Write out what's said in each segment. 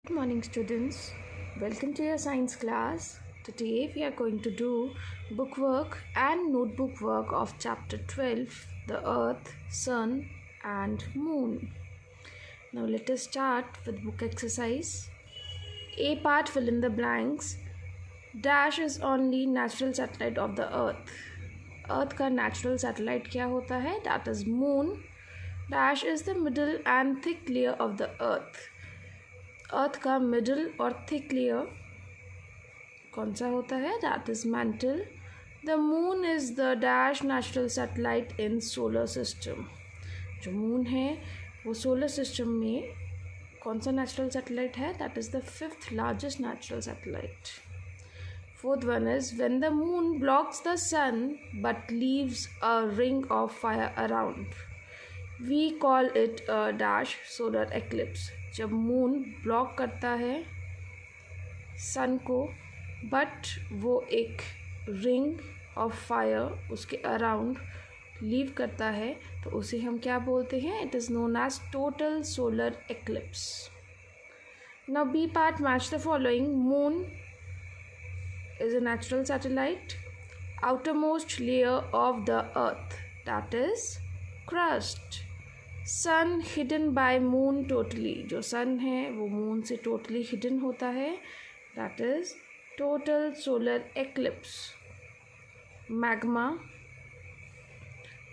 Good morning, students. Welcome to your science class. Today we are going to do bookwork and notebook work of chapter 12, the Earth, Sun and Moon. Now let us start with book exercise. A part, fill in the blanks. Dash is only natural satellite of the Earth. Earth का natural satellite क्या होता है? That is Moon. Dash is the middle and thick layer of the Earth. अर्थ का middle और thick layer कौन सा होता है? That is mantle. The moon is the dash natural satellite in solar system. जो मून है वो सोलर सिस्टम में कौन सा नेचुरल सैटेलाइट है? That is the fifth largest natural satellite. Fourth one is when the moon blocks the sun but leaves a ring of fire around, we call it a dash solar eclipse. जब moon block करता है sun को but वो एक ring of fire उसके around leave करता है तो उसे हम क्या बोलते हैं? It is known as total solar eclipse. Now B part, match the following. Moon is a natural satellite. Outermost layer of the earth, that is crust. Sun hidden by moon totally. जो sun है वो moon से totally hidden होता है, that is total solar eclipse. Magma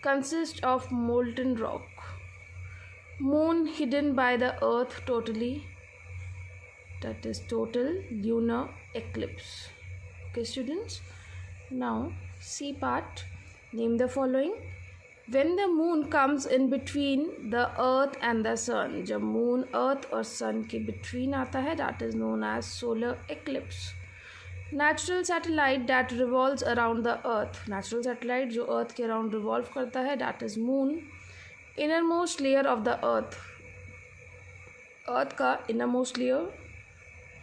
consist of molten rock. Moon hidden by the earth totally, that is total lunar eclipse. Okay students, now C part, name the following. When the moon comes in between the earth and the sun, जब moon earth और sun के between आता है, that is known as solar eclipse. Natural satellite that revolves around the earth, natural satellite जो earth के around revolve करता है, that is moon. Innermost layer of the earth, earth का innermost layer,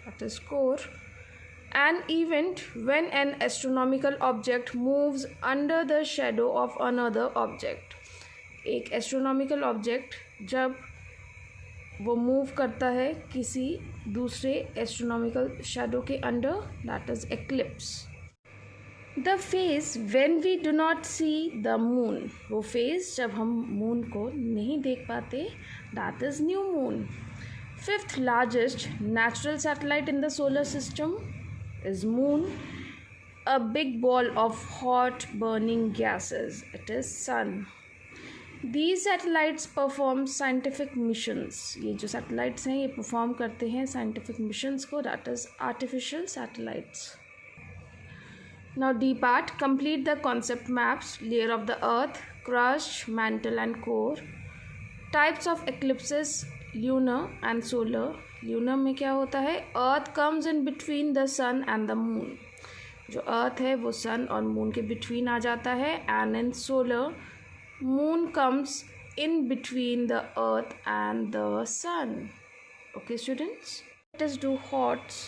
that is core. An event when an astronomical object moves under the shadow of another object. एक astronomical object जब वो move करता है किसी दूसरे एस्ट्रोनॉमिकल शैडो के under, that is eclipse. The phase when we do not see the moon, वो phase जब हम मून को नहीं देख पाते, that is new moon. Fifth largest natural satellite in the solar system is moon, a big ball of hot burning gases. It is sun. These satellites perform scientific missions. ये जो satellites हैं ये perform करते हैं scientific missions को, that is artificial satellites. Now D part, complete the concept maps. Layer of the earth, crust, mantle and core. Types of eclipses, lunar and solar. Lunar में क्या होता है? Earth comes in between the sun and the moon. जो earth है वो सन और moon के between आ जाता है. And in solar, moon comes in between the earth and the sun. Okay students, let us do HOTS.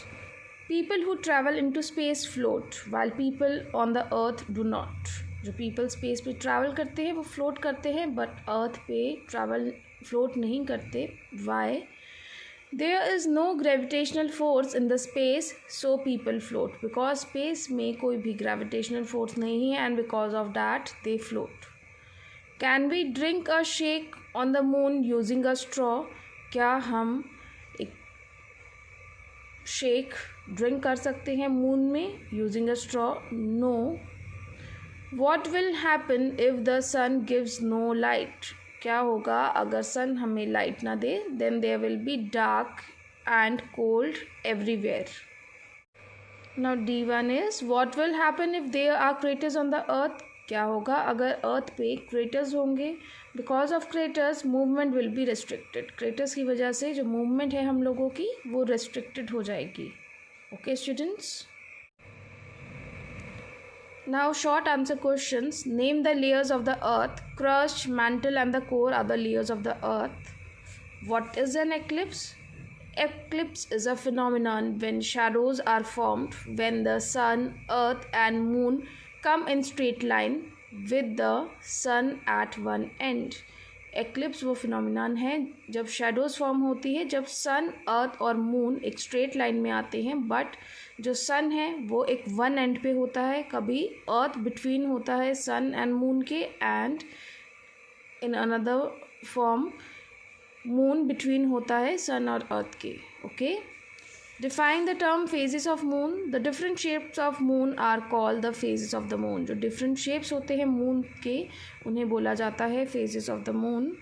People who travel into space float while people on the earth do not. जो people space पे travel करते हैं वो float करते हैं, but earth पे travel float नहीं करते. Y? There is no gravitational force in the space, so people float. Because space में कोई भी gravitational force नहीं है, and because of that they float. Can we drink a shake on the moon using a straw? क्या हम एक shake drink कर सकते हैं moon में using a straw? No. What will happen if the sun gives no light? क्या होगा अगर सन हमें लाइट ना दे? Then there will be dark and cold everywhere. Now D1 is what will happen if there are craters on the earth. क्या होगा अगर earth पे क्रेटर्स होंगे? Because of craters movement will be restricted. Craters की वजह से जो movement है हम लोगों की वो रेस्ट्रिक्टेड हो जाएगी. Okay students, now short answer questions. Name the layers of the earth. Crust, mantle and the core are the layers of the earth. What is an eclipse? Eclipse is a phenomenon when shadows are formed when the sun, earth and moon come in straight line with the sun at one end. Eclipse वो phenomenon है जब shadows form होती है, जब सन, अर्थ और moon एक straight line में आते हैं, बट जो सन है वो एक वन एंड पे होता है, कभी अर्थ बिटवीन होता है सन एंड मून के, and in another form moon between होता है सन और अर्थ के. Okay, define the term phases of moon. The different shapes of moon are called the phases of the moon. जो different shapes होते हैं moon के उन्हें बोला जाता है phases of the moon.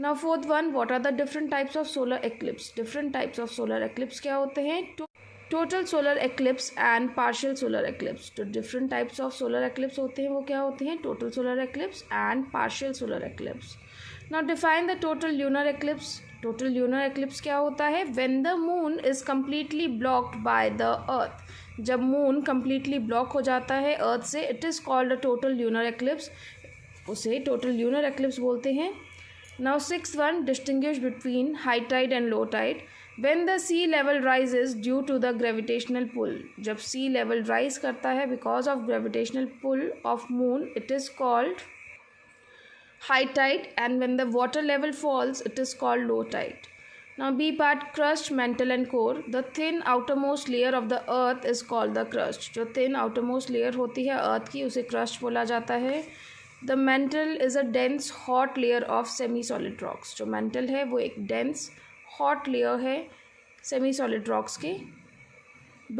Now fourth one, what are the different types of solar eclipse. Different types of solar eclipse क्या होते हैं? Total solar eclipse and partial solar eclipse. जो different types of solar eclipse होते हैं वो क्या होते हैं? Total solar eclipse and partial solar eclipse. Now define the total lunar eclipse. Total lunar eclipse क्या होता है? When the moon is completely blocked by the earth. जब मून कम्प्लीटली ब्लॉक हो जाता है अर्थ से, it is called a total lunar eclipse. उसे total lunar eclipse बोलते हैं. Now sixth one, distinguish between high tide and low tide. When the sea level rises due to the gravitational pull. जब sea level rise करता है because of gravitational pull of moon, it is called high tide, and when the water level falls it is called low tide. Now B part, crust, mantle and core. The thin outermost layer of the earth is called the crust. जो thin outermost layer होती है earth की उसे crust बोला जाता है. The mantle is a dense hot layer of semi solid rocks. जो mantle है वो एक dense hot layer है semi solid rocks के.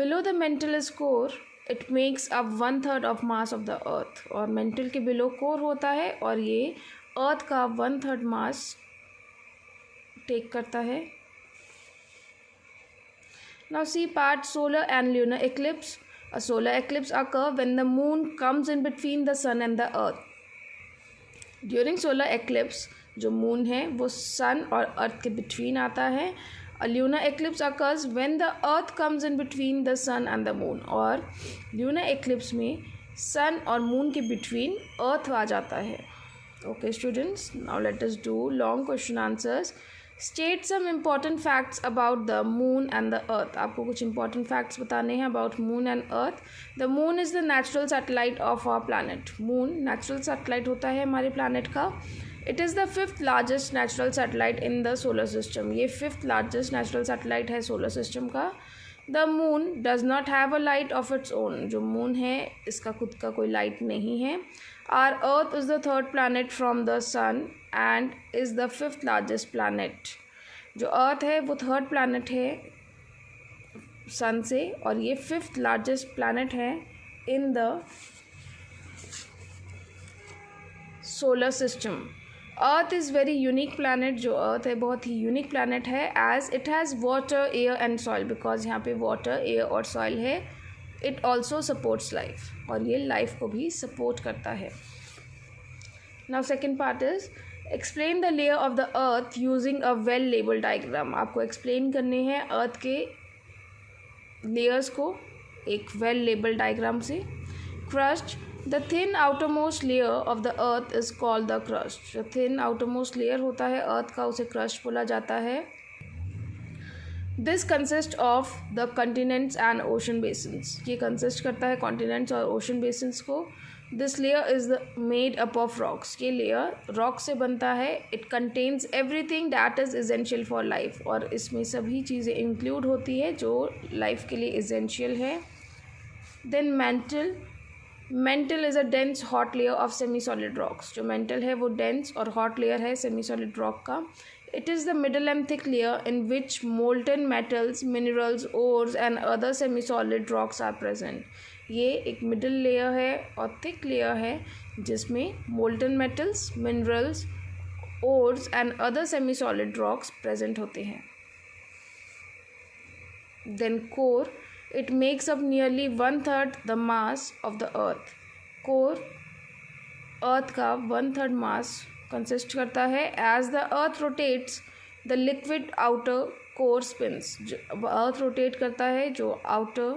Below the mantle is core. It makes up 1/3 of mass of the earth. और mantle के below core होता है और ये earth का 1/3 mass take करता है. Now see part, solar and lunar eclipse. A solar eclipse occur when the moon comes in between the sun and the earth. During solar eclipse जो moon है वो sun और earth के between आता है. A lunar eclipse occurs when the earth comes in between the sun and the moon. और lunar eclipse में sun और moon के between earth आ जाता है. Okay students, now let us do long question answers. State some important facts about the moon and the earth. आपको कुछ important facts बताने हैं about moon and earth. The moon is the natural satellite of our planet. Moon natural satellite होता है हमारे planet का. It is the 5th largest natural satellite in the solar system. ये 5th largest natural satellite है solar system का. The moon does not have a light of its own. जो moon है इसका खुद का कोई light नहीं है. Our earth is the 3rd planet from the sun and is the 5th largest planet. जो earth है वो 3rd planet है sun से और ये 5th largest planet है in the solar system. Earth is very unique planet. जो earth है बहुत ही यूनिक प्लानट है as it has water, air and soil. Because यहाँ पे वाटर, एयर और सॉइल है. इट ऑल्सो सपोर्ट्स लाइफ और ये लाइफ को भी सपोर्ट करता है. Now second part is explain the layer of the earth using a well label diagram. आपको एक्सप्लेन करने हैं अर्थ के लेयर्स को एक वेल लेबल डायग्राम से. Crust, the thin outermost layer of the earth is called the crust. जो thin outermost layer होता है earth का उसे crust बोला जाता है. This consists of the continents and ocean basins. ये consist करता है continents और ocean basins को. This layer is made up of rocks. ये layer rock से बनता है. It contains everything that is essential for life. और इसमें सभी चीज़ें include होती है जो life के लिए essential है. Then mantle is a dense hot layer of semi solid rocks. जो mantle है वो dense और hot layer है semi solid rock का. It is the middle and thick layer in which molten metals, minerals, ores and other semi solid rocks are present. ये एक middle layer है और thick layer है जिसमें molten metals, minerals, ores and other semi solid rocks present होते हैं. Then core, it makes up nearly 1/3 the mass of the earth. Core earth का 1/3 mass consist करता है. As the earth rotates, the liquid outer core spins. जो earth rotate करता है जो outer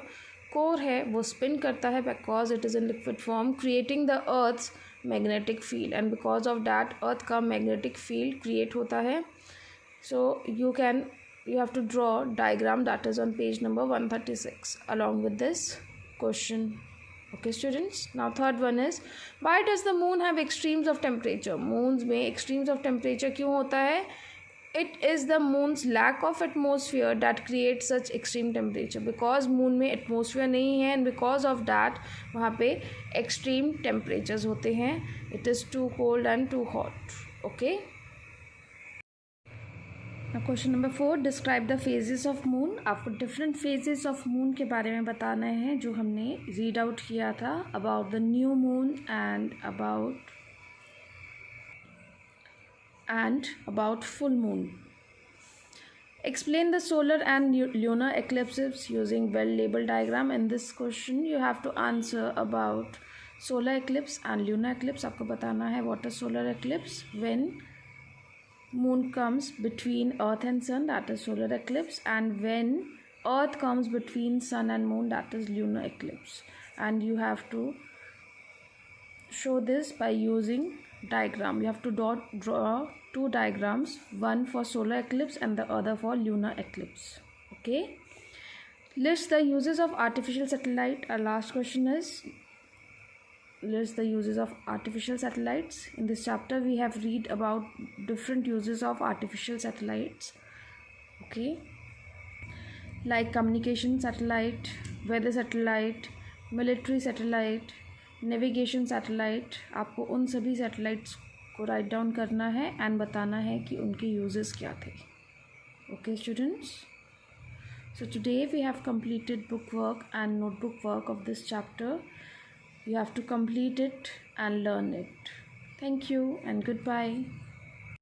core है वो spin करता है because it is in liquid form, creating the earth's magnetic field. And because of that earth का magnetic field create होता है. So you have to draw diagram that is on page number 136 along with this question. Okay students, now third one is, why does the moon have extremes of temperature? Moons में extremes of temperature क्यों होता है? It is the moon's lack of atmosphere that creates such extreme temperature. Because moon में atmosphere नहीं है and because of that वहाँ पे extreme temperatures होते हैं. It is too cold and too hot. Okay. Now question number 4, describe the phases of moon. आपको different phases of moon के बारे में बताना है जो हमने read out किया था about the new moon and about full moon. Explain the solar and lunar eclipses using well-labeled diagram. In this question you have to answer about solar eclipse and lunar eclipse. आपको बताना है what is solar eclipse, when moon comes between earth and sun, that is solar eclipse, and when earth comes between sun and moon, that is lunar eclipse. And you have to show this by using diagram. You have to draw two diagrams, one for solar eclipse and the other for lunar eclipse. Okay, list the uses of artificial satellite. Our last question is, list the uses of artificial satellites. In this chapter we have read about different uses of artificial satellites. Okay, like communication satellite, weather satellite, military satellite, navigation satellite. आपको उन सभी satellites को write down करना है and बताना है कि उनके यूजेस क्या थे. Okay students, so today we have completed book work and notebook work of this chapter. You have to complete it and learn it. Thank you and goodbye.